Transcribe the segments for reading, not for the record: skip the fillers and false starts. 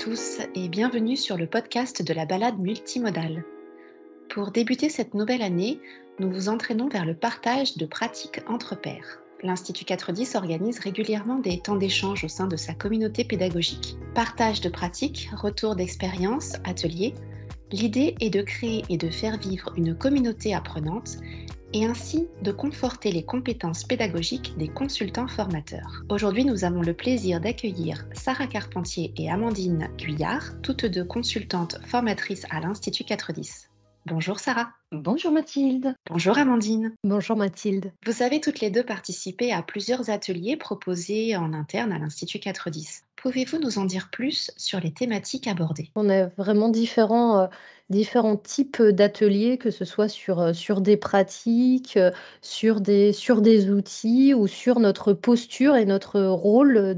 tous et bienvenue sur le podcast de la balade multimodale. Pour débuter cette nouvelle année, nous vous entraînons vers le partage de pratiques entre pairs. L'Institut 410 organise régulièrement des temps d'échange au sein de sa communauté pédagogique. Partage de pratiques, retour d'expériences, ateliers. L'idée est de créer et de faire vivre une communauté apprenante et ainsi de conforter les compétences pédagogiques des consultants formateurs. Aujourd'hui, nous avons le plaisir d'accueillir Sarah Carpentier et Amandine Guyard, toutes deux consultantes formatrices à l'Institut 410. Bonjour Sarah. Bonjour Mathilde. Bonjour Amandine. Bonjour Mathilde. Vous avez toutes les deux participé à plusieurs ateliers proposés en interne à l'Institut 410. Pouvez-vous nous en dire plus sur les thématiques abordées ? On a vraiment différents types d'ateliers, que ce soit sur des pratiques, sur des outils ou sur notre posture et notre rôle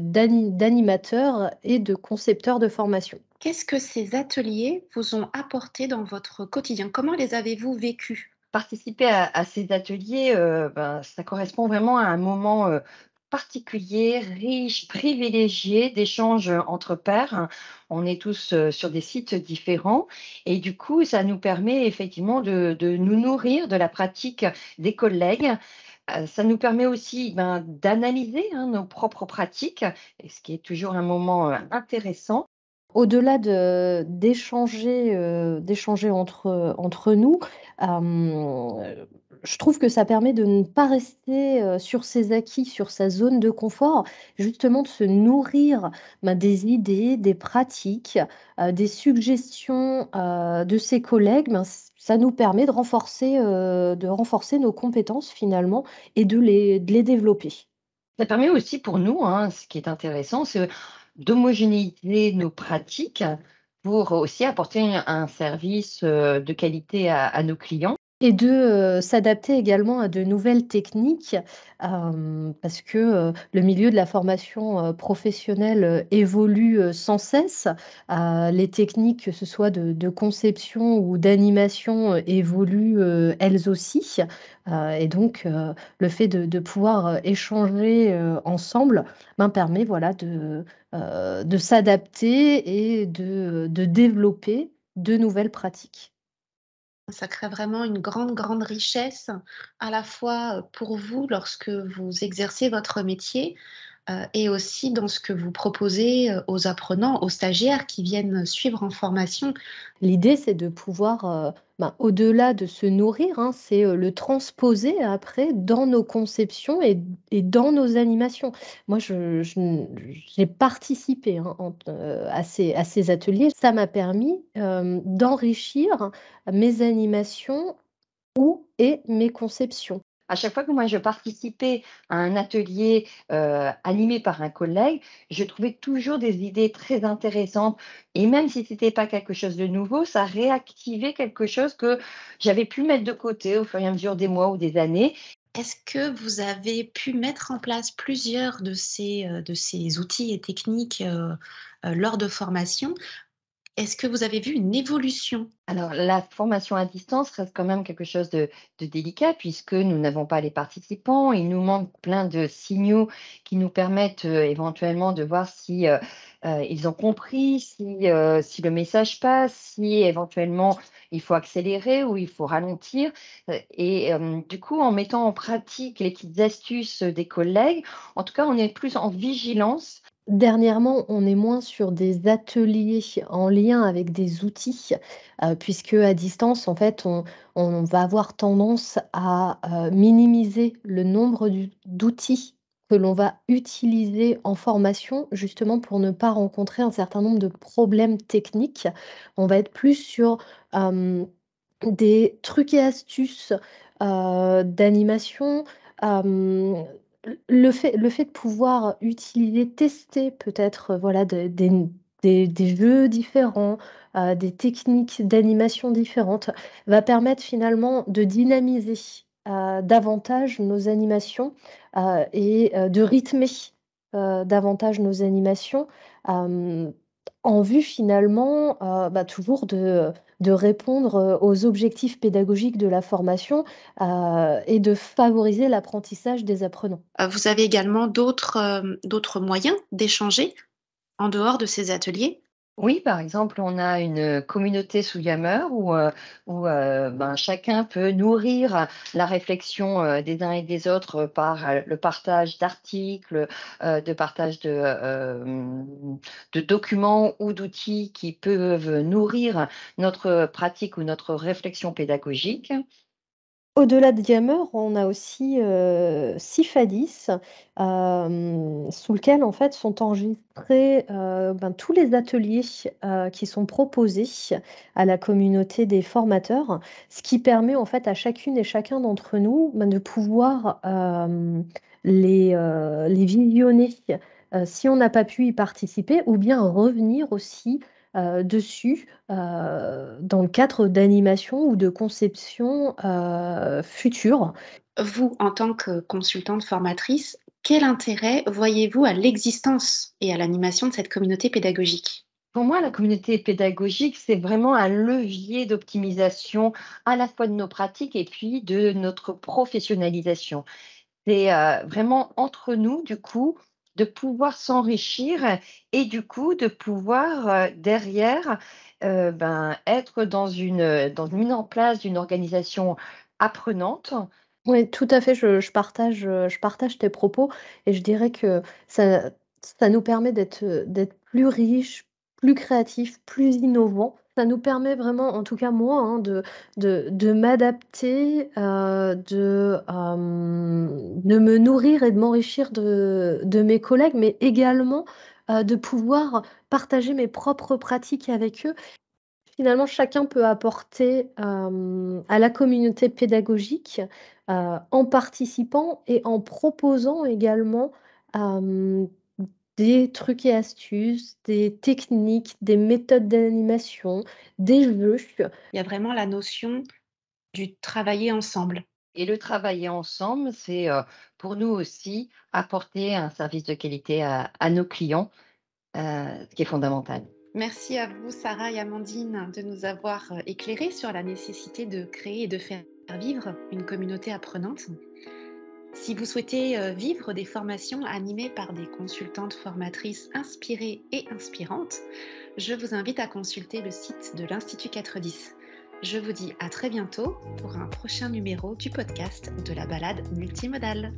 d'animateur et de concepteur de formation. Qu'est-ce que ces ateliers vous ont apporté dans votre quotidien ? Comment les avez-vous vécus ? Participer à ces ateliers, ça correspond vraiment à un moment particulier, riche, privilégié d'échanges entre pairs. On est tous sur des sites différents et du coup, ça nous permet effectivement de nous nourrir de la pratique des collègues. Ça nous permet aussi d'analyser nos propres pratiques, et ce qui est toujours un moment intéressant. Au-delà d'échanger entre nous, je trouve que ça permet de ne pas rester, sur ses acquis, sur sa zone de confort, justement de se nourrir, des idées, des pratiques, des suggestions, de ses collègues. Ça nous permet de renforcer nos compétences finalement et de les développer. Ça permet aussi pour nous, ce qui est intéressant, c'est d'homogénéiser nos pratiques pour aussi apporter un service de qualité à nos clients. Et s'adapter également à de nouvelles techniques, parce que, le milieu de la formation, professionnelle, évolue, sans cesse. Les techniques, que ce soit de conception ou d'animation, évoluent, elles aussi. Et donc, le fait de pouvoir, échanger, ensemble, permet voilà de s'adapter et de développer de nouvelles pratiques. Ça crée vraiment une grande, grande richesse, à la fois, pour vous lorsque vous exercez votre métier, et aussi dans ce que vous proposez, aux apprenants, aux stagiaires qui viennent suivre en formation. L'idée, c'est de pouvoir, au-delà de se nourrir, c'est, le transposer après dans nos conceptions et dans nos animations. Moi, j'ai participé, à ces ateliers. Ça m'a permis, d'enrichir mes animations et mes conceptions. À chaque fois que moi je participais à un atelier animé par un collègue, je trouvais toujours des idées très intéressantes et même si c'était pas quelque chose de nouveau, ça réactivait quelque chose que j'avais pu mettre de côté au fur et à mesure des mois ou des années. Est-ce que vous avez pu mettre en place plusieurs de ces outils et techniques, lors de formations? Est-ce que vous avez vu une évolution? Alors, la formation à distance reste quand même quelque chose de délicat puisque nous n'avons pas les participants. Il nous manque plein de signaux qui nous permettent éventuellement de voir si ils ont compris, si le message passe, si éventuellement il faut accélérer ou il faut ralentir. Du coup, en mettant en pratique les petites astuces des collègues, en tout cas, on est plus en vigilance. Dernièrement, on est moins sur des ateliers en lien avec des outils, puisque à distance, en fait, on va avoir tendance à, minimiser le nombre d'outils que l'on va utiliser en formation, justement pour ne pas rencontrer un certain nombre de problèmes techniques. On va être plus sur, des trucs et astuces, d'animation, hem, le fait de pouvoir utiliser, tester peut-être, voilà, des jeux différents, des techniques d'animation différentes, va permettre finalement de dynamiser, davantage nos animations, de rythmer, davantage nos animations, hem, en vue finalement, toujours de répondre, aux objectifs pédagogiques de la formation, et de favoriser l'apprentissage des apprenants. Vous avez également d'autres moyens d'échanger? en dehors de ces ateliers? Oui, par exemple, on a une communauté sous Yammer où chacun peut nourrir la réflexion, des uns et des autres par, le partage d'articles, de partage de documents ou d'outils qui peuvent nourrir notre pratique ou notre réflexion pédagogique. Au-delà de Yammer, on a aussi, Cifadis, sous lequel, en fait, sont enregistrés, tous les ateliers, qui sont proposés à la communauté des formateurs. Ce qui permet, en fait, à chacune et chacun d'entre nous, de pouvoir, les visionner, si on n'a pas pu y participer ou bien revenir aussi, dessus, dans le cadre d'animation ou de conception, future. Vous, en tant que consultante formatrice, quel intérêt voyez-vous à l'existence et à l'animation de cette communauté pédagogique? Pour moi, la communauté pédagogique, c'est vraiment un levier d'optimisation à la fois de nos pratiques et puis de notre professionnalisation. C'est, vraiment entre nous, du coup, de pouvoir s'enrichir et du coup, de pouvoir, derrière, être dans une mise en place d'une organisation apprenante. Oui, tout à fait, je partage tes propos et je dirais que ça ça nous permet d'être plus riches, plus créatifs, plus innovants. Ça nous permet vraiment, en tout cas moi, hein, de m'adapter, de me nourrir et de m'enrichir de mes collègues, mais également, de pouvoir partager mes propres pratiques avec eux. Finalement, chacun peut apporter, à la communauté pédagogique, en participant et en proposant également, hem, des trucs et astuces, des techniques, des méthodes d'animation, des jeux. Il y a vraiment la notion du travailler ensemble. Et le travailler ensemble, c'est, pour nous aussi, apporter un service de qualité à nos clients, ce qui est fondamental. Merci à vous, Sarah et Amandine, de nous avoir éclairés sur la nécessité de créer et de faire vivre une communauté apprenante. Si vous souhaitez vivre des formations animées par des consultantes formatrices inspirées et inspirantes, je vous invite à consulter le site de l'Institut 410. Je vous dis à très bientôt pour un prochain numéro du podcast de la balade multimodale.